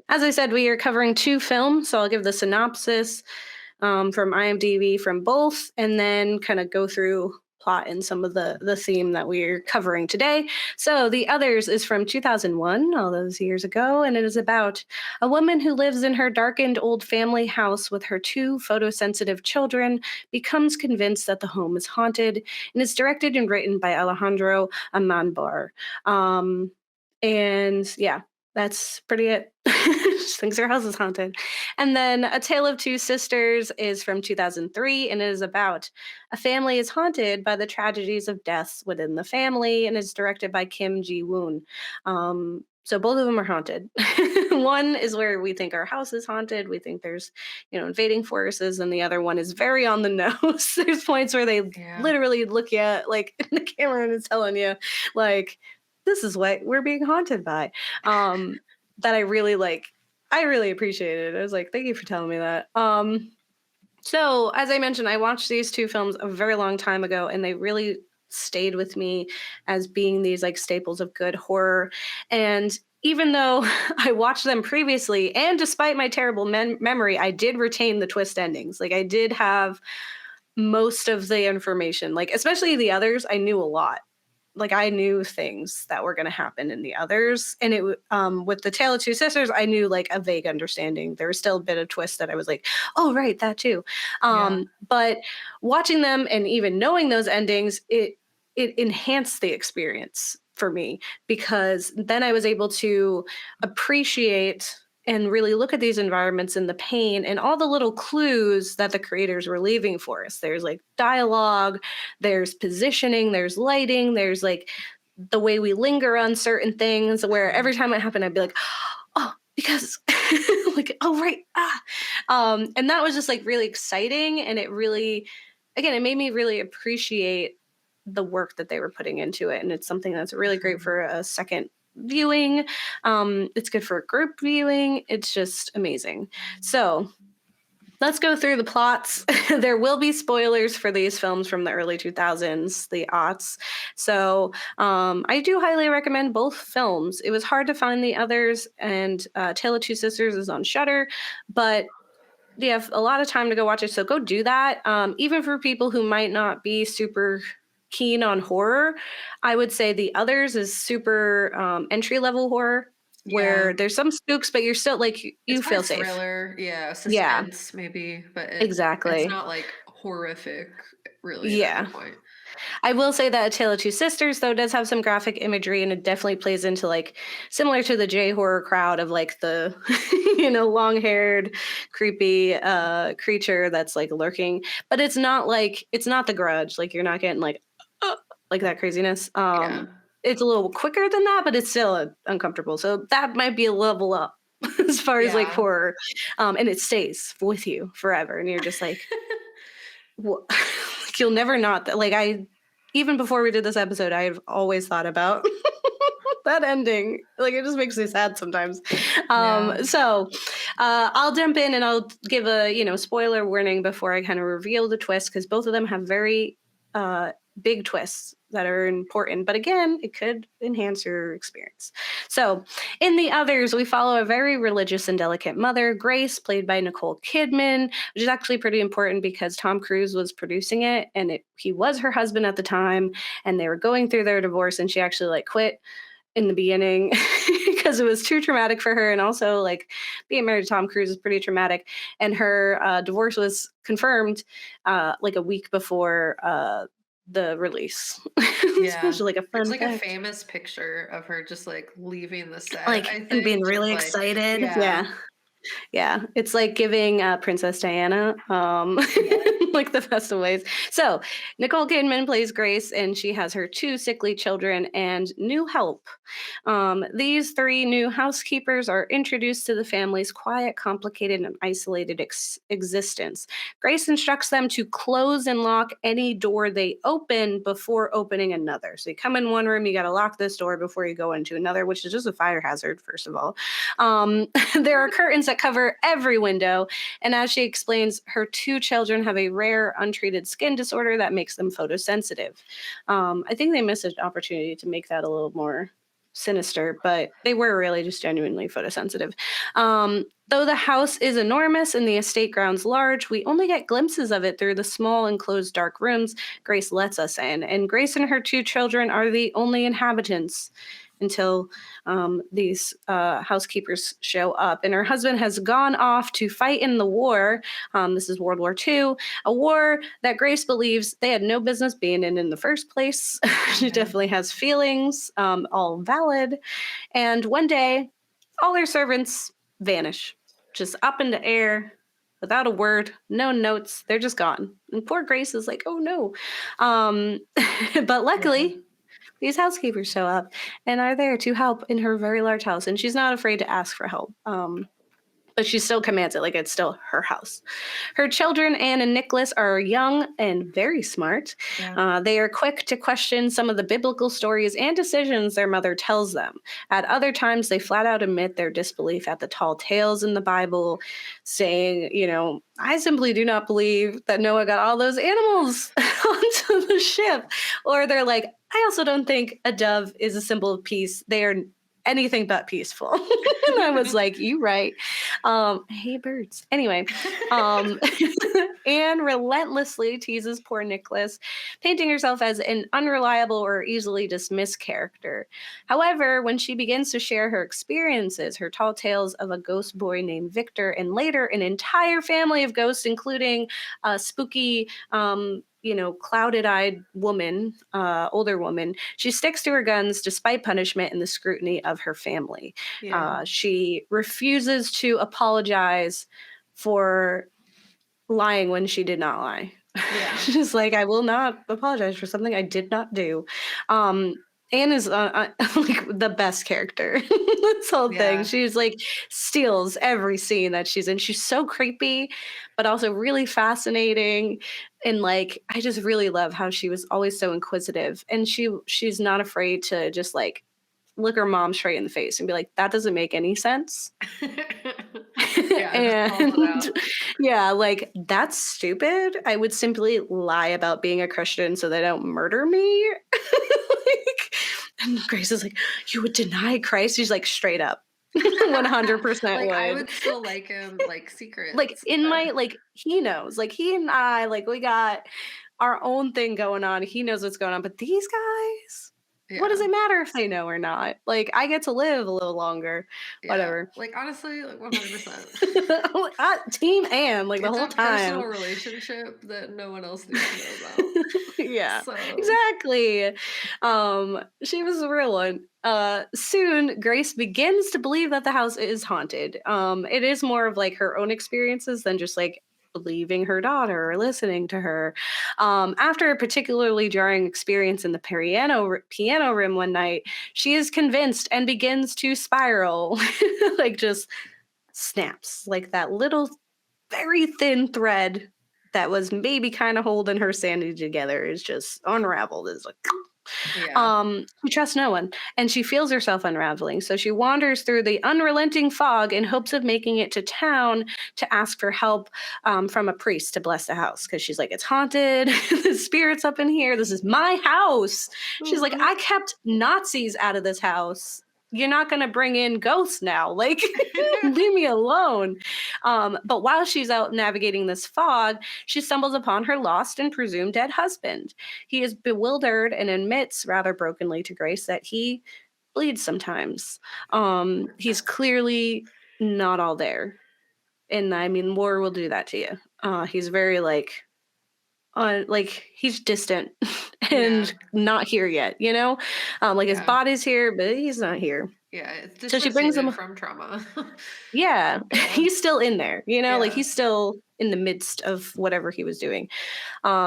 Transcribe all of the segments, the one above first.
As I said, we are covering two films, so I'll give the synopsis from IMDb from both, and then kind of go through plot and some of the theme that we're covering today. So, The Others is from 2001, all those years ago, and it is about a woman who lives in her darkened old family house with her two photosensitive children, becomes convinced that the home is haunted, and is directed and written by Alejandro Amanbar. Um, and yeah, that's pretty it. Just thinks her house is haunted. And then A Tale of Two Sisters is from 2003, and it is about a family is haunted by the tragedies of deaths within the family, and is directed by Kim Ji Woon. So both of them are haunted. One is where we think our house is haunted. We think there's, invading forces, and the other one is very on the nose. There's points where they Yeah. literally look at like the camera and is telling you, like, this is what we're being haunted by. That I really like. I really appreciated it. I was like, thank you for telling me that. So as I mentioned, I watched these two films a very long time ago, and they really stayed with me as being these like staples of good horror. And even though I watched them previously, and despite my terrible memory, I did retain the twist endings. Like I did have most of the information, like especially the others, I knew a lot. Like I knew things that were going to happen in the others, and with the Tale of Two Sisters, I knew like a vague understanding. There was still a bit of twist that I was like, oh right, that too. Yeah. But watching them and even knowing those endings, it enhanced the experience for me, because then I was able to appreciate and really look at these environments and the pain and all the little clues that the creators were leaving for us. There's like dialogue, there's positioning, there's lighting, there's like the way we linger on certain things, where every time it happened, I'd be like, oh, because like, oh, right. And that was just like really exciting. And it really, again, it made me really appreciate the work that they were putting into it. And it's something that's really great for a second viewing. It's good for a group viewing. It's just amazing. So let's go through the plots. There will be spoilers for these films from the early 2000s, the aughts. So I do highly recommend both films. It was hard to find the others, and Tale of Two Sisters is on Shudder, but you have a lot of time to go watch it, so go do that. Even for people who might not be super keen on horror, I would say The Others is super entry level horror, Yeah. where there's some spooks, but you're still like you It's more feel safe. thriller, yeah, Yeah, suspense maybe, but it's exactly. not like horrific really at any Yeah. point. I will say that A Tale of Two Sisters, though, does have some graphic imagery, and it definitely plays into like similar to the J horror crowd of like the long haired, creepy creature that's like lurking. But it's not the Grudge. Like you're not getting like uh, like that craziness. Yeah. It's a little quicker than that, but it's still uncomfortable. So that might be a level up as far as like Yeah. horror, and it stays with you forever, and you're just like, like you'll never not that. Like I, even before we did this episode, I've always thought about that ending. Like it just makes me sad sometimes. Yeah. I'll jump in and I'll give a spoiler warning before I kind of reveal the twist, because both of them have very big twists that are important. But again, it could enhance your experience. So, in The Others, we follow a very religious and delicate mother, Grace, played by Nicole Kidman, which is actually pretty important because Tom Cruise was producing it, and he was her husband at the time, and they were going through their divorce, and she actually like quit in the beginning because it was too traumatic for her, and also like being married to Tom Cruise is pretty traumatic, and her divorce was confirmed like a week before the release. Yeah. It's like a There's fun like a fact, famous picture of her just like leaving the set, like I and being think, just really like excited. yeah. Yeah. Yeah, it's like giving Princess Diana, Yeah. like the best of ways. So Nicole Kidman plays Grace, and she has her two sickly children and new help. These three new housekeepers are introduced to the family's quiet, complicated, and isolated existence. Grace instructs them to close and lock any door they open before opening another. So you come in one room, you got to lock this door before you go into another, which is just a fire hazard, first of all. There are curtains that cover every window, and as she explains, her two children have a rare, untreated skin disorder that makes them photosensitive. I think they missed an opportunity to make that a little more sinister, but they were really just genuinely photosensitive. Though the house is enormous and the estate grounds large, we only get glimpses of it through the small enclosed dark rooms Grace lets us in. And Grace and her two children are the only inhabitants until these housekeepers show up. And her husband has gone off to fight in the war. This is World War II, a war that Grace believes they had no business being in the first place. She Okay. definitely has feelings, all valid. And one day, all her servants vanish, just up in the air, without a word, no notes. They're just gone. And poor Grace is like, oh no. Um, but Yeah. luckily, these housekeepers show up and are there to help in her very large house. And she's not afraid to ask for help. But she still commands it like it's still her house. Her children, Anne and Nicholas, are young and very smart. Yeah. They are quick to question some of the biblical stories and decisions their mother tells them. At other times, they flat out admit their disbelief at the tall tales in the Bible, saying, I simply do not believe that Noah got all those animals onto the ship. Or they're like, I also don't think a dove is a symbol of peace. They are anything but peaceful. And I was like, you right. I hate birds. Anyway, um, Anne relentlessly teases poor Nicholas, painting herself as an unreliable or easily dismissed character. However, when she begins to share her experiences, her tall tales of a ghost boy named Victor, and later an entire family of ghosts, including a spooky, clouded-eyed woman, older woman, she sticks to her guns despite punishment and the scrutiny of her family. Yeah. She refuses to apologize for lying when she did not lie. Yeah. She's like, I will not apologize for something I did not do. Um, Anne is like the best character. This whole thing. Yeah. She's like steals every scene that she's in. She's so creepy, but also really fascinating. And like, I just really love how she was always so inquisitive, and she's not afraid to just like look her mom straight in the face and be like, that doesn't make any sense. Yeah, just calls it And out. yeah, like that's stupid. I would simply lie about being a Christian so they don't murder me. Like, and Grace is like, you would deny Christ? She's like, straight up. 100% Like, I would. would still like him, like, Like secrets, in but my like he knows. Like he and I, like we got our own thing going on. He knows what's going on. But these guys, what does yeah. it matter if they know or not? Like I get to live a little longer. Yeah. Whatever. Like, honestly, like, 100%. Team Anne, like the It's whole a personal time. relationship that no one else needs to know about. Yeah, So, exactly. She was a real one. Soon Grace begins to believe that the house is haunted. It is more of like her own experiences than just like believing her daughter or listening to her. After a particularly jarring experience in the piano room one night, she is convinced and begins to spiral, like just snaps, like that little very thin thread that was maybe kind of holding her sanity together is just unraveled. Is like yeah. she trusts no one, and she feels herself unraveling. So she wanders through the unrelenting fog in hopes of making it to town to ask for help from a priest to bless the house, because she's like, it's haunted. The spirits up in here. This is my house. She's like, I kept Nazis out of this house. You're not going to bring in ghosts now. Like, leave me alone. But while she's out navigating this fog, she stumbles upon her lost and presumed dead husband. He is bewildered and admits rather brokenly to Grace that he bleeds sometimes. He's clearly not all there. And I mean, war will do that to you. He's very like he's distant Yeah. and not here yet. Like his Yeah. body's here, but he's not here. Yeah. It's So she brings dissociated him. from trauma. Yeah, Yeah. he's still in there, like Yeah. he's still in the midst of whatever he was doing.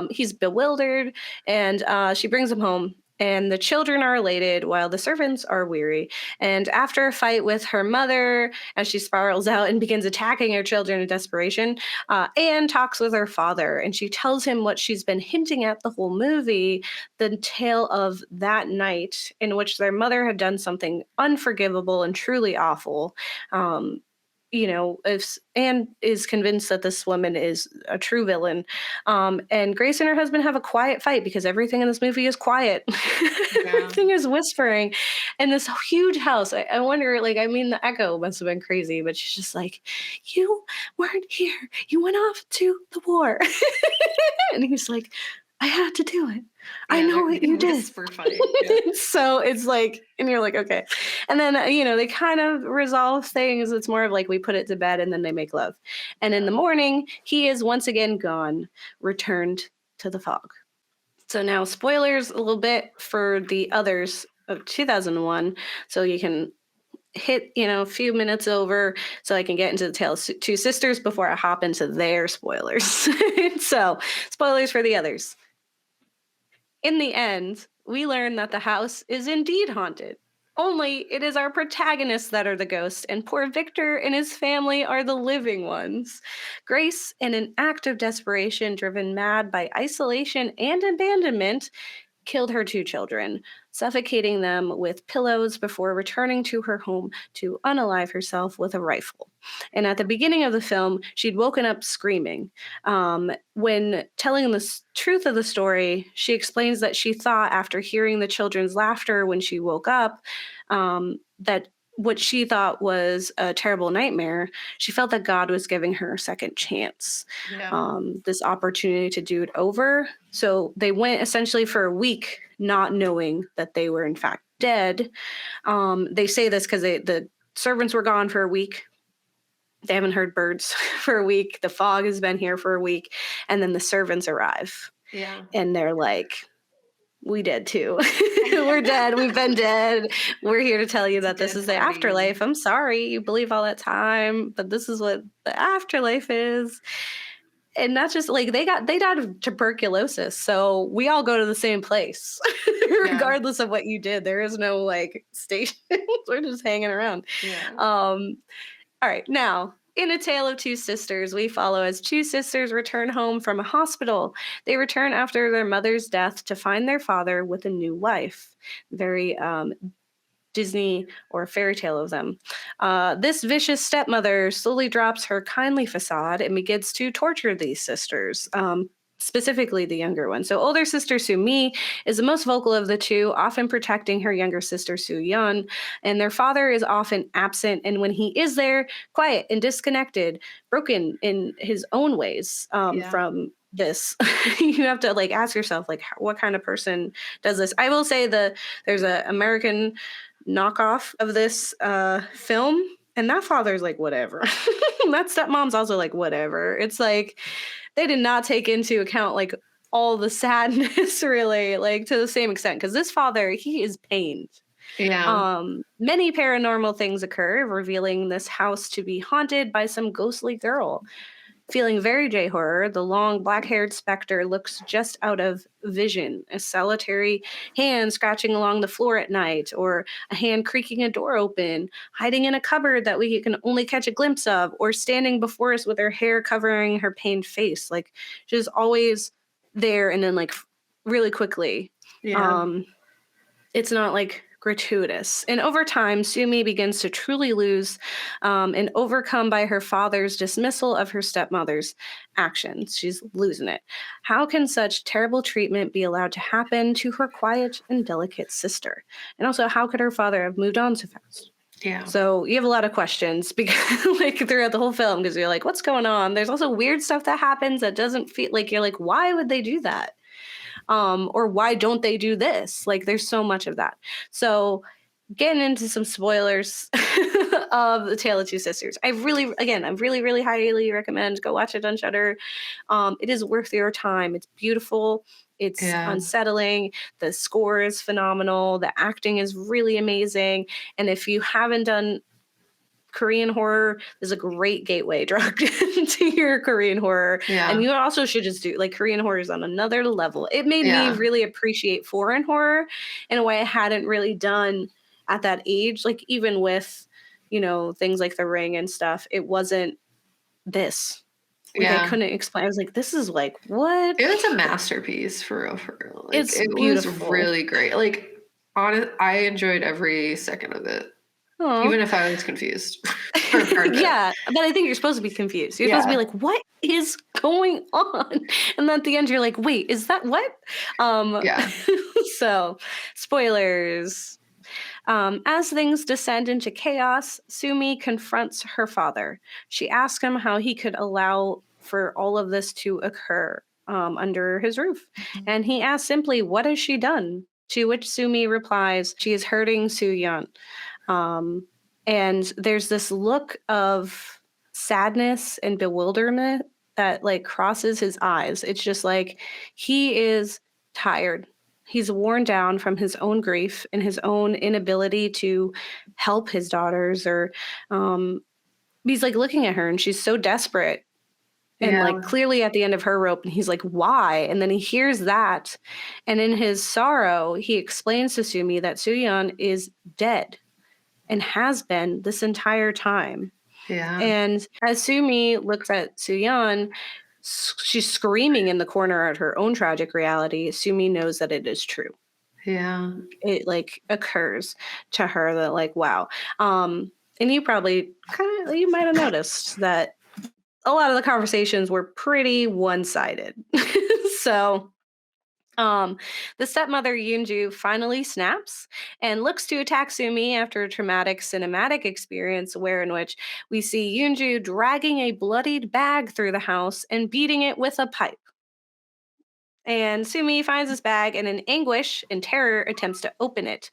He's bewildered, and she brings him home. And the children are elated while the servants are weary. And after a fight with her mother, as she spirals out and begins attacking her children in desperation, Anne talks with her father, and she tells him what she's been hinting at the whole movie, the tale of that night in which their mother had done something unforgivable and truly awful. Um, if Anne is convinced that this woman is a true villain, and Grace and her husband have a quiet fight because everything in this movie is quiet. Yeah. Everything is whispering, and this huge house. I wonder, like, I mean, the echo must have been crazy, but she's just like, "You weren't here. You went off to the war," and he's like, "I had to do it. I Yeah, know what they you did." whisper fight. Yeah. So it's like, and you're like, okay. And then, they kind of resolve things. It's more of like we put it to bed and then they make love. And in Yeah. the morning, he is once again gone, returned to the fog. So now, spoilers a little bit for the others of 2001. So you can hit, a few minutes over so I can get into the Tale of Two Sisters before I hop into their spoilers. So, spoilers for the others. In the end, we learn that the house is indeed haunted. Only it is our protagonists that are the ghosts, and poor Victor and his family are the living ones. Grace, in an act of desperation driven mad by isolation and abandonment, killed her two children, suffocating them with pillows before returning to her home to unalive herself with a rifle. And at the beginning of the film, she'd woken up screaming. When telling the truth of the story, she explains that she thought, after hearing the children's laughter when she woke up, that what she thought was a terrible nightmare, she felt that God was giving her a second chance, Yeah. this opportunity to do it over. So they went essentially for a week not knowing that they were in fact dead. They say this because the servants were gone for a week. They haven't heard birds for a week. The fog has been here for a week. And then the servants arrive. Yeah. And they're like, we dead too. We're dead. We've been dead. We're here to tell you It's a that this dead is the party. afterlife. I'm sorry you believe all that time, but this is what the afterlife is. And not just like they died of tuberculosis. So we all go to the same place, Yeah. regardless of what you did. There is no like station. We're just hanging around. Yeah. All right. Now, in A Tale of Two Sisters, we follow as two sisters return home from a hospital. They return after their mother's death to find their father with a new wife. Very Disney or fairy tale of them. This vicious stepmother slowly drops her kindly facade and begins to torture these sisters. Specifically the younger one. So older sister Sumi is the most vocal of the two, often protecting her younger sister Soo-yeon, and their father is often absent, and when he is there, quiet and disconnected, broken in his own ways Yeah. from this. You have to like ask yourself like what kind of person does this. I will say there's an American knockoff of this film, and that father's like whatever. That stepmom's also like whatever. It's like they did not take into account like all the sadness really like to the same extent, because this father, he is pained. Yeah. Many paranormal things occur, revealing this house to be haunted by some ghostly girl. Feeling very J horror, the long black-haired specter looks just out of vision, a solitary hand scratching along the floor at night, or a hand creaking a door open, hiding in a cupboard that we can only catch a glimpse of, or standing before us with her hair covering her pained face. Like she's always there, and then like really quickly. Yeah. It's not like gratuitous. And over time, Sumi begins to truly lose and overcome by her father's dismissal of her stepmother's actions. She's losing it. How can such terrible treatment be allowed to happen to her quiet and delicate sister? And also, how could her father have moved on so fast? Yeah. So you have a lot of questions because like throughout the whole film, because you're like, what's going on? There's also weird stuff that happens that doesn't feel like, you're like, why would they do that? Or why don't they do this? Like there's so much of that. So getting into some spoilers of The Tale of Two Sisters. I really highly recommend go watch it on Shudder. It is worth your time. It's beautiful. It's Yeah. unsettling. The score is phenomenal. The acting is really amazing. And if you haven't done Korean horror, is a great gateway drug to your Korean horror. Yeah. And you also should just do like Korean horror is on another level. It made me Yeah. really appreciate foreign horror in a way I hadn't really done at that age. Like even with, things like The Ring and stuff, it wasn't this. Like I Yeah. couldn't explain. I was like, this is like what? It was a masterpiece for real, for real. Like It's it was beautiful. really great. Like I enjoyed every second of it. Oh. Even if I was confused for part of it. Yeah, but I think you're supposed to be confused. You're supposed to be like, "What is going on?" And then at the end, you're like, "Wait, is that what?" Yeah. So, spoilers. As things descend into chaos, Sumi confronts her father. She asks him how he could allow for all of this to occur under his roof. And he asks simply, "What has she done?" To which Sumi replies, "She is hurting Soo-yeon." Um, and there's this look of sadness and bewilderment that like crosses his eyes. It's just like he is tired. He's worn down from his own grief and his own inability to help his daughters or he's like looking at her and she's so desperate and Yeah. like clearly at the end of her rope and he's like, "Why?" And then he hears that and in his sorrow he explains to Sumi that Soo-yeon is dead and has been this entire time. Yeah. And as Sumi looks at Soo-yeon, she's screaming in the corner at her own tragic reality. Sumi knows that it is true. Yeah. It like occurs to her that like, wow. And you probably you might have noticed that a lot of the conversations were pretty one-sided. So the stepmother Yoonju finally snaps and looks to attack Sumi after a traumatic cinematic experience in which we see Yoonju dragging a bloodied bag through the house and beating it with a pipe. And Sumi finds this bag and in anguish and terror attempts to open it.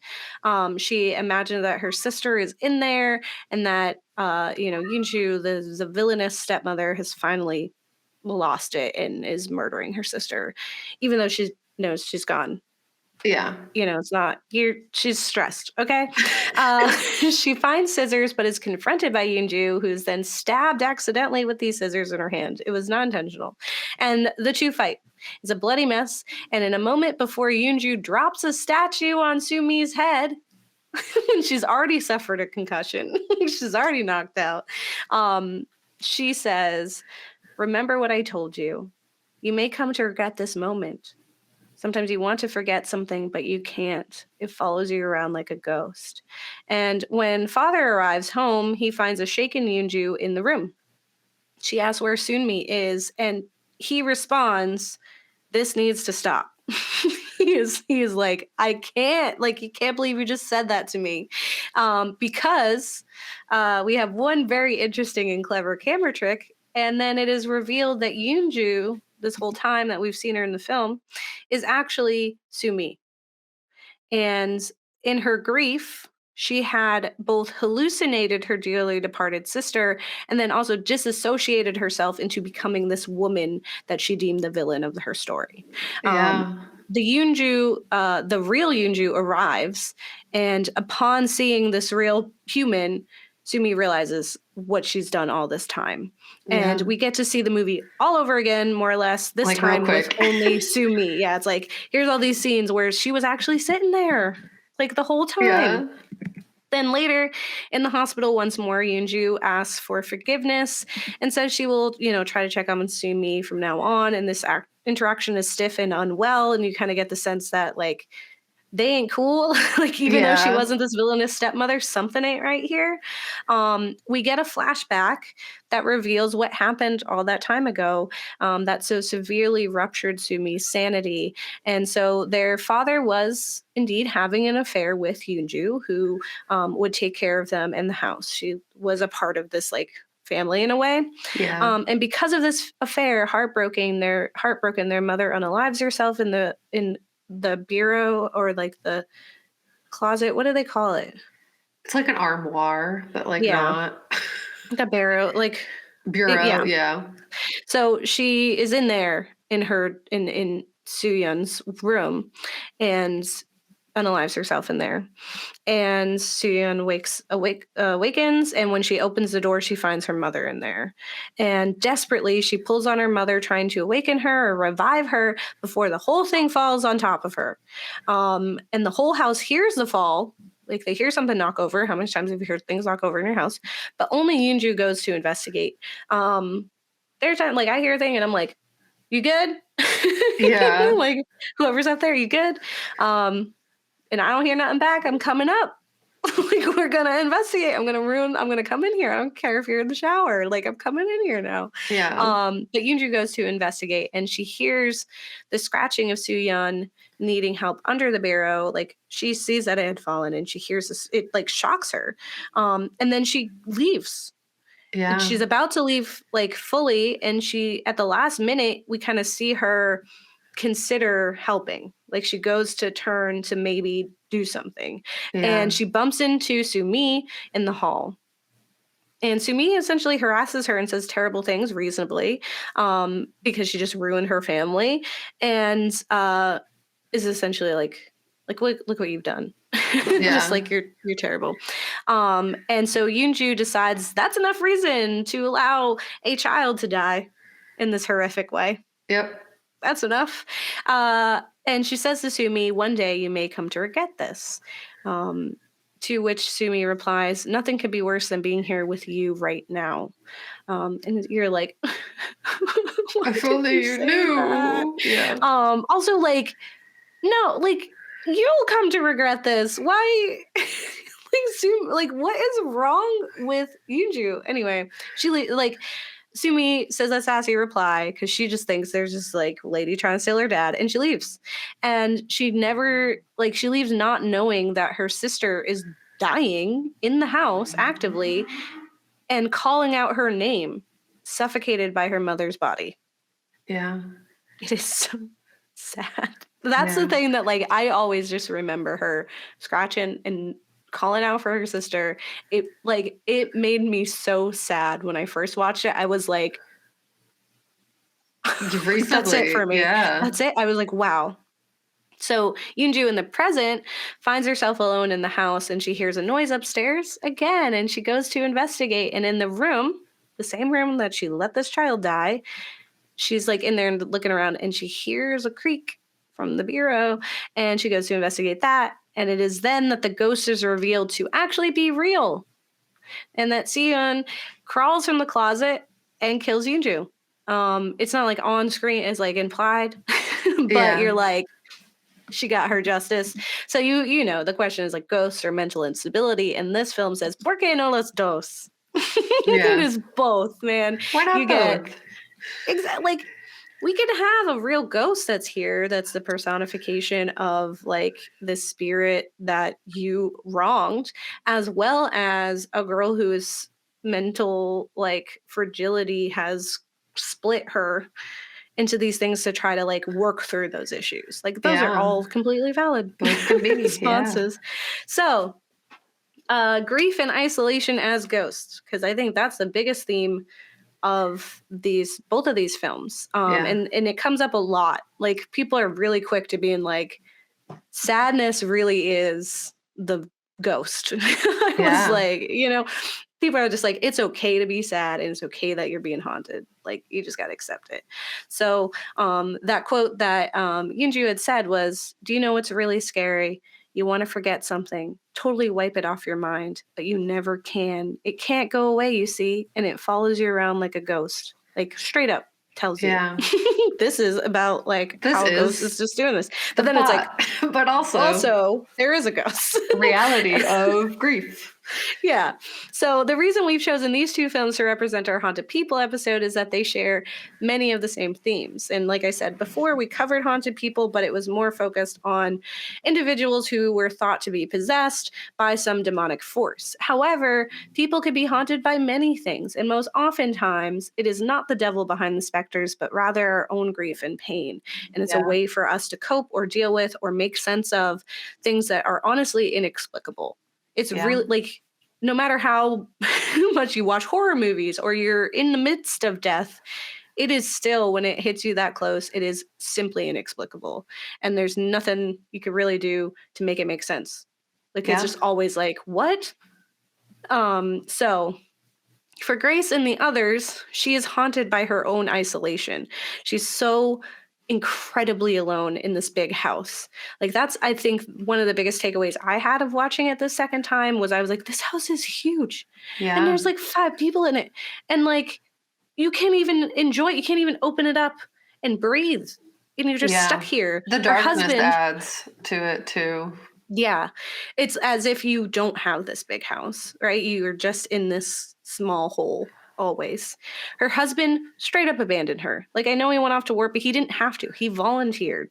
She imagines that her sister is in there and that Yoonju, the villainous stepmother, has finally lost it and is murdering her sister, even though she knows she's gone. Yeah. It's not she's stressed. Okay. She finds scissors, but is confronted by Yoonju, who's then stabbed accidentally with these scissors in her hand. It was not intentional. And the two fight. It's a bloody mess. And in a moment before Yoonju drops a statue on Sumi's head, when she's already suffered a concussion, she's already knocked out. She says, "Remember what I told you. You may come to regret this moment. Sometimes you want to forget something, but you can't. It follows you around like a ghost." And when father arrives home, he finds a shaken Yoonju in the room. She asks where Sunmi is, and he responds, "This needs to stop." he is like, "I can't, like, you can't believe you just said that to me." Because we have one very interesting and clever camera trick, and then it is revealed that Yoonju, this whole time that we've seen her in the film, is actually Sumi. And in her grief, she had both hallucinated her dearly departed sister and then also disassociated herself into becoming this woman that she deemed the villain of her story. Yeah. The Yoonju, the real Yoonju arrives, and upon seeing this real human, Sumi realizes what she's done all this time. And we get to see the movie all over again, more or less, this Like, time real with quick. only Sumi. Yeah, it's like, here's all these scenes where she was actually sitting there, like, the whole time. Yeah. Then later in the hospital, once more, Yoonju asks for forgiveness and says she will, try to check on Sumi from now on. And this interaction is stiff and unwell. And you kind of get the sense that, like, they ain't cool. Like, even though she wasn't this villainous stepmother, something ain't right here. We get a flashback that reveals what happened all that time ago that so severely ruptured Sumi's sanity. And so their father was indeed having an affair with Yoonju, who would take care of them in the house. She was a part of this, like, family in a way. Yeah. And because of this affair, heartbroken, their mother unalives herself in the bureau or like the closet. What do they call it? It's like an armoire, but like not. The bureau, like Bureau, yeah. So she is in there in Soo-yeon's room and unalives herself in there. And Soo-yeon awakens, and when she opens the door, she finds her mother in there. And desperately, she pulls on her mother, trying to awaken her or revive her before the whole thing falls on top of her. And the whole house hears the fall. Like, they hear something knock over. How many times have you heard things knock over in your house? But only Yoonju goes to investigate. There's time, like, I hear a thing and I'm like, "You good?" Yeah. Like, whoever's up there, "You good?" And I don't hear nothing back. I'm coming up. Like, we're gonna investigate. I'm gonna come in here. I don't care if you're in the shower. Like, I'm coming in here now. Yeah. But Yoonju goes to investigate, and she hears the scratching of Soo-yeon needing help under the barrow. Like, she sees that it had fallen, and she hears this. It like shocks her, and then she leaves. Yeah. She's about to leave, like, fully, and she, at the last minute, we kind of see her consider helping. Like, she goes to turn to maybe do something, and she bumps into Sumi in the hall. And Sumi essentially harasses her and says terrible things reasonably, because she just ruined her family, and is essentially like look what you've done. Just like, you're terrible. And so Yoonju decides that's enough reason to allow a child to die in this horrific way. Yep. That's enough. And she says to Sumi, one day you may come to regret this. To which Sumi replies, nothing could be worse than being here with you right now. And you're like, if only you knew. That? Yeah. Also, like, no, like, you'll come to regret this. Why? Like, what is wrong with Yoonju? Anyway, she like, Sumi says a sassy reply because she just thinks there's this like lady trying to steal her dad, and she leaves. And she never, like, she leaves not knowing that her sister is dying in the house actively and calling out her name, suffocated by her mother's body. Yeah. It is so sad. That's the thing that, like, I always just remember her scratching and calling out for her sister. It made me so sad when I first watched it. I was like, that's it for me. Yeah. That's it. I was like, wow. So Yoonju in the present finds herself alone in the house, and she hears a noise upstairs again, and she goes to investigate. And in the room, the same room that she let this child die, she's like in there and looking around, and she hears a creak from the bureau, and she goes to investigate that. And it is then that the ghost is revealed to actually be real, and that Seon crawls from the closet and kills Yoonju. It's not like on screen, it's like implied, but you're like, she got her justice. So you know, the question is like ghosts or mental instability, and this film says, ¿Por qué no los dos? It is both, man. Why not both? Exactly. Like, we could have a real ghost that's here, that's the personification of like the spirit that you wronged, as well as a girl whose mental like fragility has split her into these things to try to like work through those issues. Like, those are all completely valid responses. So grief and isolation as ghosts, because I think that's the biggest theme of both of these films. And it comes up a lot. Like, people are really quick to being like, sadness really is the ghost. I was like, you know, people are just like, it's okay to be sad, and it's okay that you're being haunted. Like, you just got to accept it. So that quote that Yoonju had said was, do you know what's really scary? You want to forget something, totally wipe it off your mind, but you never can. It can't go away, you see, and it follows you around like a ghost. Like, straight up tells you. This is about like how a ghost is just doing this. But then it's like, but also there is a ghost. Reality of grief. Yeah. So the reason we've chosen these two films to represent our Haunted People episode is that they share many of the same themes. And like I said before, we covered Haunted People, but it was more focused on individuals who were thought to be possessed by some demonic force. However, people could be haunted by many things, and most oftentimes it is not the devil behind the specters, but rather our own grief and pain. And it's a way for us to cope or deal with or make sense of things that are honestly inexplicable. It's really like, no matter how much you watch horror movies or you're in the midst of death, it is still, when it hits you that close, it is simply inexplicable. And there's nothing you could really do to make it make sense. Like, it's just always like, what? So for Grace and the others, she is haunted by her own isolation. She's so incredibly alone in this big house. Like, that's, I think, one of the biggest takeaways I had of watching it the second time was I was like, this house is huge. And there's like 5 people in it. And like, you can't even enjoy it. You can't even open it up and breathe. And you're just stuck here. The darkness adds to it too. Yeah. It's as if you don't have this big house, right? You're just in this small hole always. Her husband straight up abandoned her. Like, I know he went off to work, but he didn't have to. He volunteered.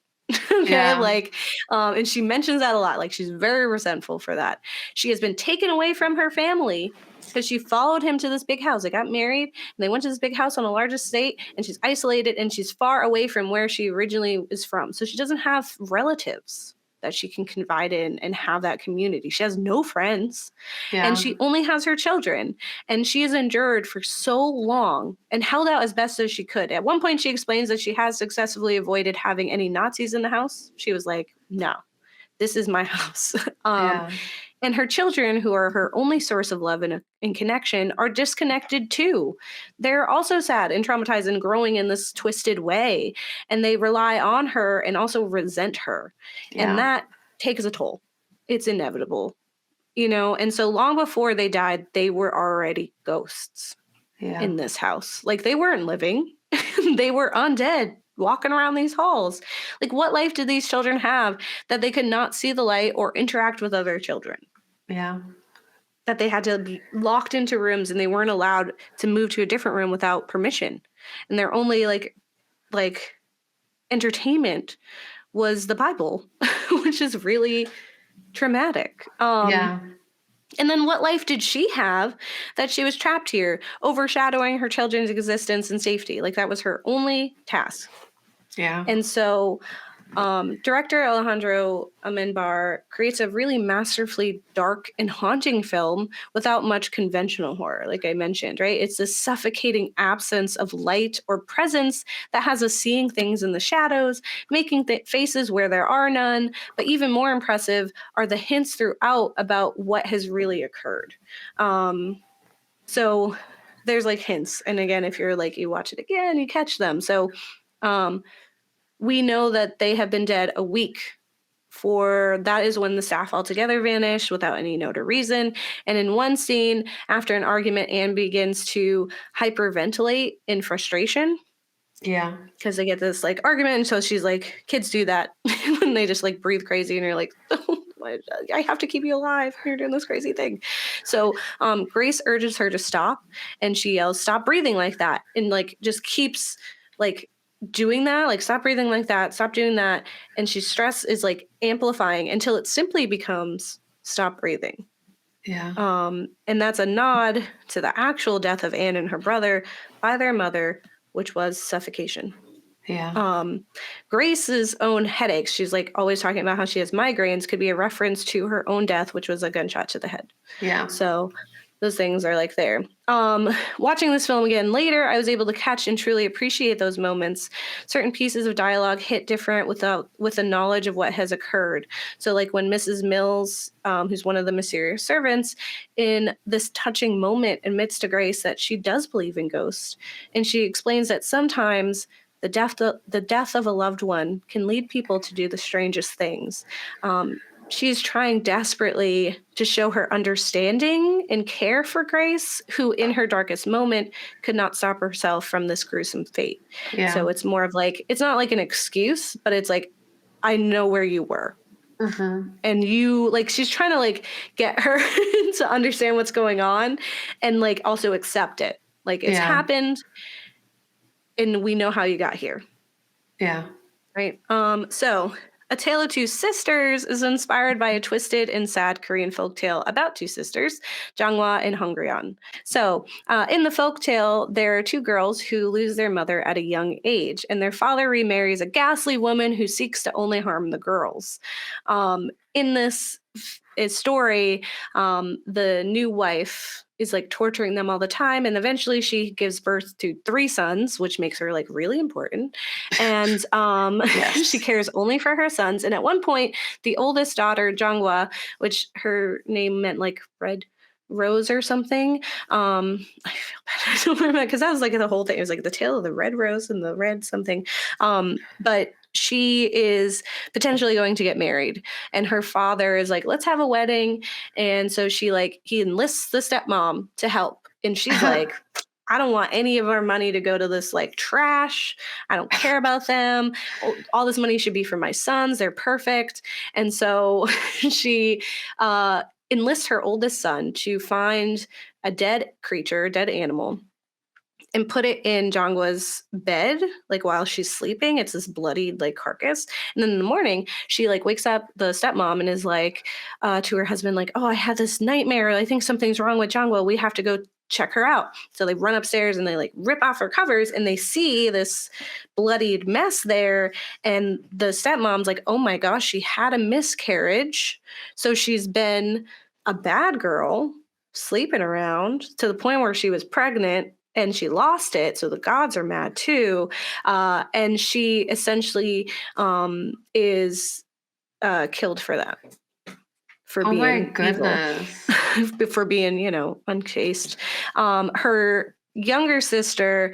Okay. Yeah. Like, and she mentions that a lot. Like, she's very resentful for that. She has been taken away from her family because she followed him to this big house. They got married and they went to this big house on a large estate, and she's isolated and she's far away from where she originally is from. So she doesn't have relatives that she can confide in and have that community. She has no friends, and Yeah. she only has her children. And she has endured for so long and held out as best as she could. At one point, she explains that she has successfully avoided having any Nazis in the house. She was like, no, this is my house. Yeah. And her children, who are her only source of love and connection, are disconnected too. They're also sad and traumatized and growing in this twisted way. And they rely on her and also resent her. And Yeah. that takes a toll. It's inevitable, you know? And so long before they died, they were already ghosts Yeah. in this house. Like, they weren't living, they were undead walking around these halls. Like, what life did these children have that they could not see the light or interact with other children? Yeah. That they had to be locked into rooms and they weren't allowed to move to a different room without permission. And their only like entertainment was the Bible, which is really traumatic. Yeah. And then what life did she have that she was trapped here, overshadowing her children's existence and safety? Like, that was her only task. Yeah. And so director Alejandro Amenbar creates a really masterfully dark and haunting film without much conventional horror, like I mentioned, right? It's this suffocating absence of light or presence that has us seeing things in the shadows, making faces where there are none. But even more impressive are the hints throughout about what has really occurred. So there's like hints. And again, if you're like, you watch it again, you catch them. So we know that they have been dead a week. For that is when the staff altogether vanished without any note or reason. And in one scene, after an argument, Anne begins to hyperventilate in frustration Yeah. because they get this like argument. And so she's like, kids do that when they just like breathe crazy, and you're like, I have to keep you alive. You're doing this crazy thing. So Grace urges her to stop, and she yells, stop breathing like that. And like just keeps like doing that, like stop breathing like that, stop doing that. And she's stress is like amplifying until it simply becomes stop breathing. Yeah. And that's a nod to the actual death of Anne and her brother by their mother, which was suffocation. Yeah. Grace's own headaches, she's like always talking about how she has migraines, could be a reference to her own death, which was a gunshot to the head. Yeah. So those things are like there. Watching this film again later, I was able to catch and truly appreciate those moments. Certain pieces of dialogue hit different with the knowledge of what has occurred. So like when Mrs. Mills, who's one of the mysterious servants, in this touching moment admits to Grace that she does believe in ghosts. And she explains that sometimes the death of a loved one can lead people to do the strangest things. She's trying desperately to show her understanding and care for Grace, who in her darkest moment could not stop herself from this gruesome fate. Yeah. So it's more of like, it's not like an excuse, but it's like, I know where you were. Mm-hmm. And you like, she's trying to like get her to understand what's going on and like also accept it. Like it's happened and we know how you got here. Yeah. Right. So A Tale of Two Sisters is inspired by a twisted and sad Korean folktale about two sisters, Janghwa and Hongreon. So, in the folktale, there are two girls who lose their mother at a young age, and their father remarries a ghastly woman who seeks to only harm the girls. In this story, the new wife is like torturing them all the time, and eventually she gives birth to three sons, which makes her like really important. And she cares only for her sons. And at one point, the oldest daughter, Janghwa, which her name meant like red rose or something. I feel bad. I don't remember because that was like the whole thing. It was like the tale of the red rose and the red something. But she is potentially going to get married, and her father is like, let's have a wedding. And so he enlists the stepmom to help. And she's like, I don't want any of our money to go to this like trash. I don't care about them. All this money should be for my sons. They're perfect. And so she enlists her oldest son to find a dead creature, a dead animal, and put it in Jongwa's bed, like while she's sleeping. It's this bloodied like carcass. And then in the morning, she like wakes up the stepmom and is like to her husband, like, oh, I had this nightmare. I think something's wrong with Jongwa. We have to go check her out. So they run upstairs and they like rip off her covers and they see this bloodied mess there. And the stepmom's like, oh my gosh, she had a miscarriage. So she's been a bad girl sleeping around to the point where she was pregnant and she lost it. So the gods are mad too. And she essentially is killed for that. For oh my being goodness. evil, for being, unchaste. Her younger sister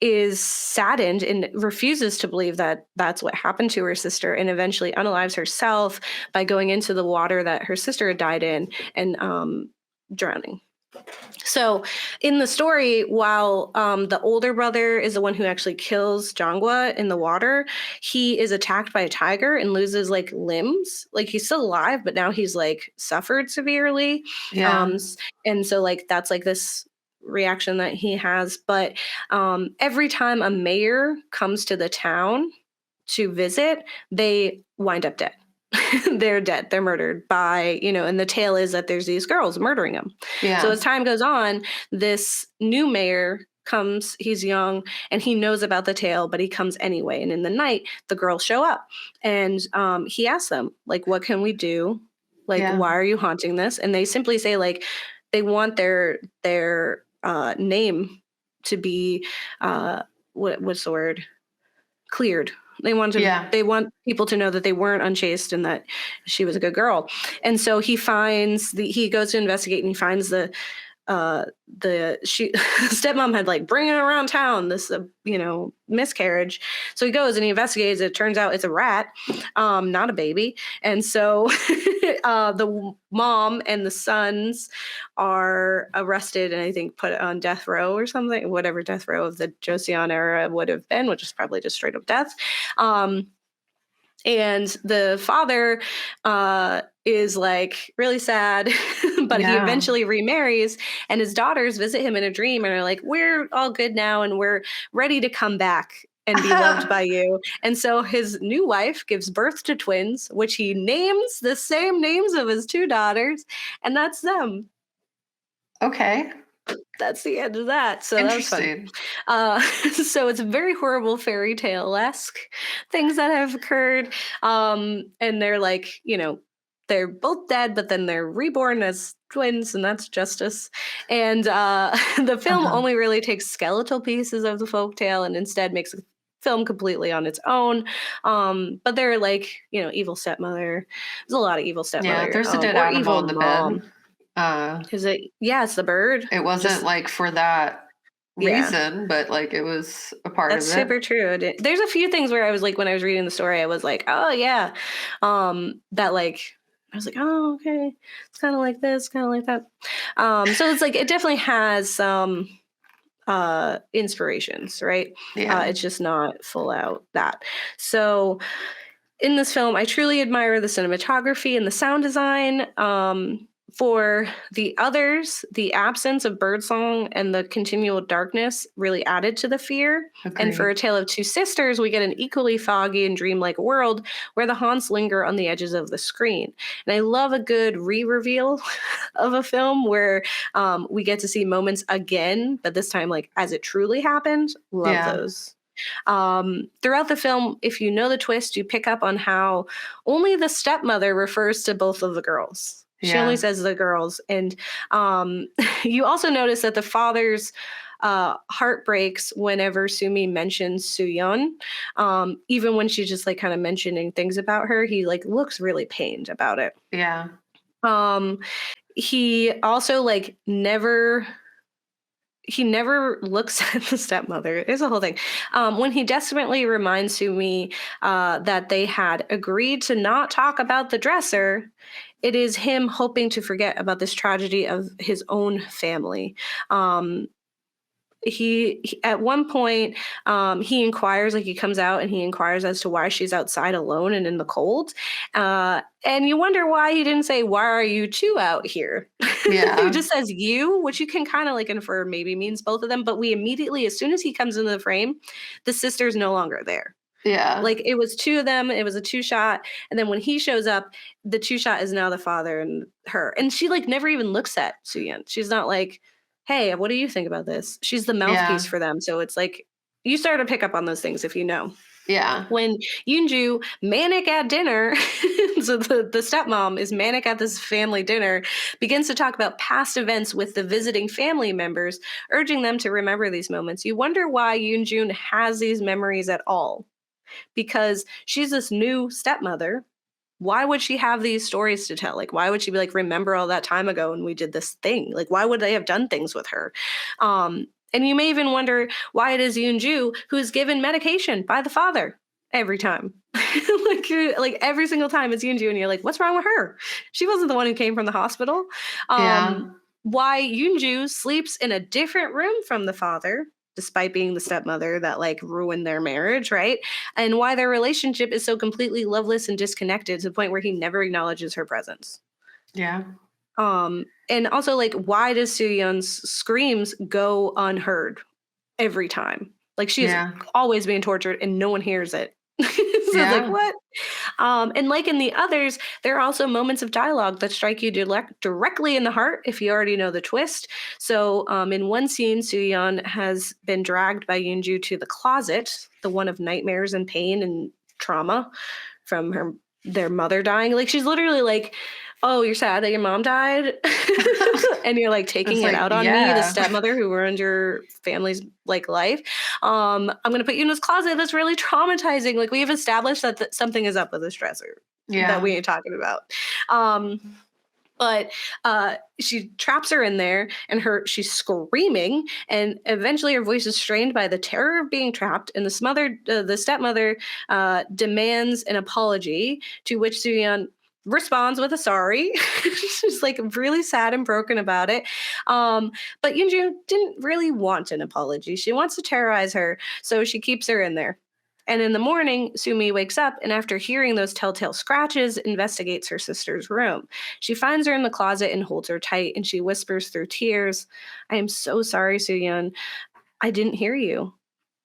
is saddened and refuses to believe that that's what happened to her sister, and eventually unalives herself by going into the water that her sister had died in and drowning. So in the story, while the older brother is the one who actually kills Jongwa in the water, he is attacked by a tiger and loses like limbs. Like he's still alive, but now he's like suffered severely. Yeah. And so like that's like this reaction that he has. But every time a mayor comes to the town to visit, they wind up dead. They're dead. They're murdered by, and the tale is that there's these girls murdering them. Yeah. So as time goes on, this new mayor comes, he's young and he knows about the tale, but he comes anyway. And in the night, the girls show up and he asks them, like, what can we do? Like, why are you haunting this? And they simply say, like, they want their name to be, what's the word? Cleared. They want people to know that they weren't unchaste and that she was a good girl. And so he goes to investigate and he finds stepmom had like bringing it around town, this, miscarriage. So he goes and he investigates. It turns out it's a rat, not a baby. And so the mom and the sons are arrested and I think put on death row or something, whatever death row of the Joseon era would have been, which is probably just straight up death. And the father is like really sad, but he eventually remarries and his daughters visit him in a dream and are like, we're all good now and we're ready to come back and be loved by you. And so his new wife gives birth to twins, which he names the same names of his two daughters, and that's them. Okay. That's the end of that. So that was fun. So it's very horrible fairy tale-esque things that have occurred. And they're like, they're both dead, but then they're reborn as twins, and that's justice. And the film only really takes skeletal pieces of the folktale and instead makes a film completely on its own. But they're like, evil stepmother. There's a lot of evil stepmother. Yeah, there's a dead animal in the bed. Is it? Yeah, it's the bird. It wasn't like for that reason, but like it was a part of it. That's super true. There's a few things where I was like, when I was reading the story, I was like, oh yeah, that like I was like, oh okay, it's kind of like this, kind of like that. So it's like it definitely has some inspirations, right? Yeah. It's just not full out that. So in this film, I truly admire the cinematography and the sound design. For the others, the absence of birdsong and the continual darkness really added to the fear. Agreed. And for A Tale of Two Sisters, we get an equally foggy and dreamlike world where the haunts linger on the edges of the screen. And I love a good re-reveal of a film where we get to see moments again, but this time like as it truly happened. Love those. Throughout the film, if you know the twist, you pick up on how only the stepmother refers to both of the girls. She only says the girls. And you also notice that the father's heart breaks whenever Sumi mentions Sooyeon. Even when she's just like kind of mentioning things about her, he like looks really pained about it. Yeah. He also like never looks at the stepmother. There's a whole thing. When he desperately reminds Sumi that they had agreed to not talk about the dresser, it is him hoping to forget about this tragedy of his own family. At one point, he inquires, like he comes out and he inquires as to why she's outside alone and in the cold. And you wonder why he didn't say, "Why are you two out here?" He Yeah. just says "you," which you can kind of like infer maybe means both of them. But we immediately, as soon as he comes into the frame, the sister's no longer there. Yeah. Like it was two of them, it was a two shot. And then when he shows up, the two shot is now the father and her. And she like never even looks at Suyeon. She's not like, "Hey, what do you think about this?" She's the mouthpiece Yeah. for them. So it's like you start to pick up on those things if you know. Yeah. When Yoonju, manic at dinner, so the stepmom is manic at this family dinner, begins to talk about past events with the visiting family members, urging them to remember these moments. You wonder why Yoonjun has these memories at all, because she's this new stepmother. Why would she have these stories to tell? Like, why would she be like, "Remember all that time ago when we did this thing?" Like, why would they have done things with her? And you may even wonder why it is Yoonju who's given medication by the father every time. Like every single time it's Yoonju, and you're like, "What's wrong with her? She wasn't the one who came from the hospital." Yeah. Why Yoonju sleeps in a different room from the father, despite being the stepmother that like ruined their marriage, right? And why their relationship is so completely loveless and disconnected to the point where he never acknowledges her presence. Yeah. And also like why does Sooyeon's screams go unheard every time? Like she is Yeah. always being tortured and no one hears it. So it's like Yeah. what? And like in the others, there are also moments of dialogue that strike you directly in the heart if you already know the twist. So in one scene, Sooyeon has been dragged by Yoonju to the closet, the one of nightmares and pain and trauma from their mother dying. Like she's literally like, "Oh, you're sad that your mom died," and you're like It's taking it like, out on me, the yeah. stepmother who ruined your family's like life. I'm gonna put you in this closet that's really traumatizing. Like we've established that something is up with this dresser that Yeah. we ain't talking about. Um, but she traps her in there and she's screaming, and eventually her voice is strained by the terror of being trapped, and the stepmother demands an apology, to which Suyeon responds with a sorry. She's like really sad and broken about it. But Yoonju didn't really want an apology. She wants to terrorize her, so she keeps her in there. And in the morning, Sumi wakes up and, after hearing those telltale scratches, investigates her sister's room. She finds her in the closet and holds her tight, and she whispers through tears, "I am so sorry, Sooyeon. I didn't hear you,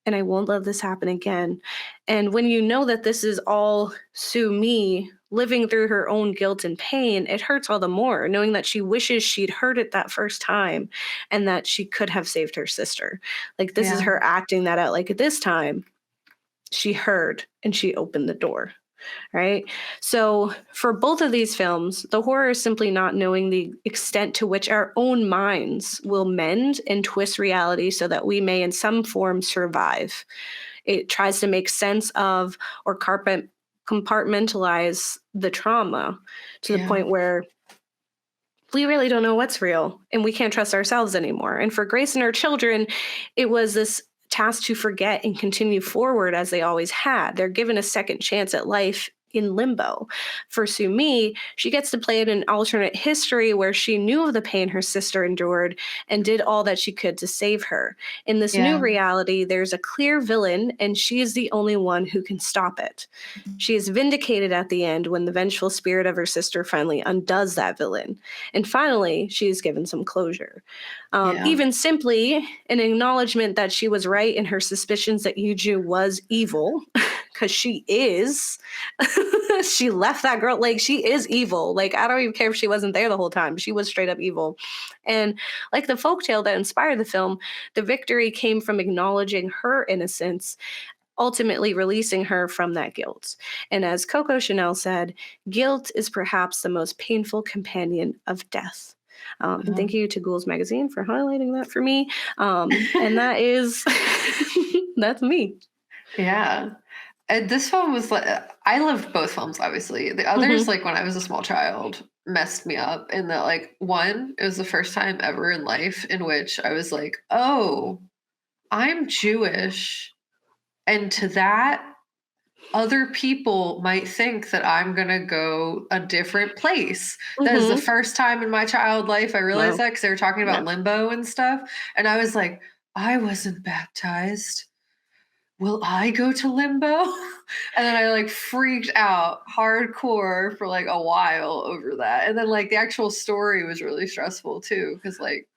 and I won't let this happen again." And when you know that this is all Sumi living through her own guilt and pain, it hurts all the more, knowing that she wishes she'd heard it that first time and that she could have saved her sister. Like, this is Yeah. her acting that out. Like, at this time, she heard and she opened the door, right? So for both of these films, the horror is simply not knowing the extent to which our own minds will mend and twist reality so that we may in some form survive. It tries to make sense of or compartmentalize the trauma to the Yeah. point where we really don't know what's real and we can't trust ourselves anymore. And for Grace and her children, it was this task to forget and continue forward as they always had. They're given a second chance at life in limbo. For Sumi, she gets to play in an alternate history where she knew of the pain her sister endured and did all that she could to save her. In this new Yeah. reality, there's a clear villain, and she is the only one who can stop it. She is vindicated at the end when the vengeful spirit of her sister finally undoes that villain. And finally, she is given some closure. Yeah. Even simply an acknowledgement that she was right in her suspicions that Yuju was evil, because she is. She left that girl, like, she is evil. Like, I don't even care if she wasn't there the whole time. She was straight up evil. And like the folktale that inspired the film, the victory came from acknowledging her innocence, ultimately releasing her from that guilt. And as Coco Chanel said, guilt is perhaps the most painful companion of death. And Uh-huh. thank you to Ghouls Magazine for highlighting that for me. And that is, that's me. Yeah. And this film was like, I loved both films, obviously. The others, Mhm. like when I was a small child, messed me up in that, like, one, it was the first time ever in life in which I was like, oh, I'm Jewish. And to that, other people might think that I'm going to go a different place. That is the Mhm. first time in my child life I realized Wow. that, because they were talking Yeah. about limbo and stuff. And I was like, I wasn't baptized. Will I go to limbo? And then I like freaked out hardcore for like a while over that. And then like the actual story was really stressful too, because like,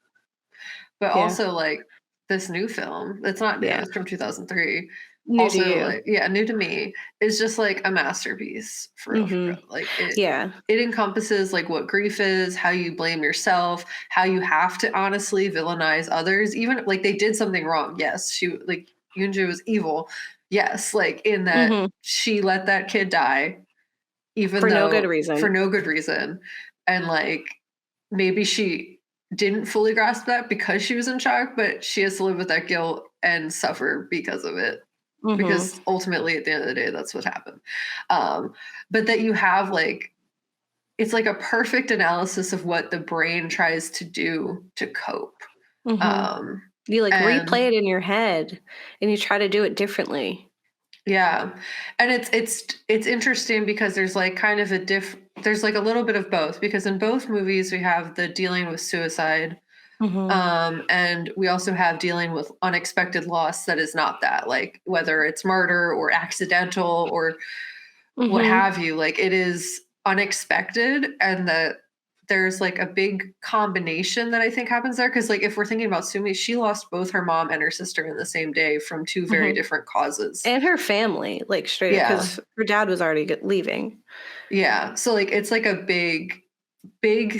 but Yeah. also like this new film, it's not new, Yeah. it's from 2003. New to Also, you. like, yeah, new to me, is just like a masterpiece for real, for Mhm. real. Like it Yeah. it encompasses like what grief is, how you blame yourself, how you have to honestly villainize others. Even like they did something wrong. Yes, she like Yoonju was evil. Yes, like in that Mhm. she let that kid die, even For no good though for reason. no good reason. And like maybe she didn't fully grasp that because she was in shock, but she has to live with that guilt and suffer because of it. Mhm. Because ultimately, at the end of the day, that's what happened. Um, but that you have like, it's like a perfect analysis of what the brain tries to do to cope. Mhm. Um, You, like, replay and it in your head, and you try to do it differently. yeah, and it's interesting because there's like kind of there's like a little bit of both because in both movies we have the dealing with suicide. Mhm. And we also have dealing with unexpected loss that is not that, like whether it's murder or accidental or what Mhm. have you, like it is unexpected and that there's like a big combination that I think happens there. Cause like if we're thinking about Sumi, she lost both her mom and her sister in the same day from two very Mhm. different causes. And her family, like, straight up, Yeah. because her dad was already leaving. Yeah. So like it's like a big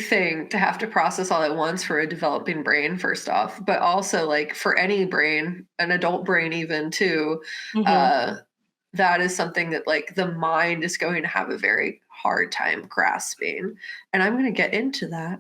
thing to have to process all at once for a developing brain, first off, but also like for any brain, an adult brain even too, Mhm. uh that is something that like the mind is going to have a very hard time grasping. And I'm going to get into that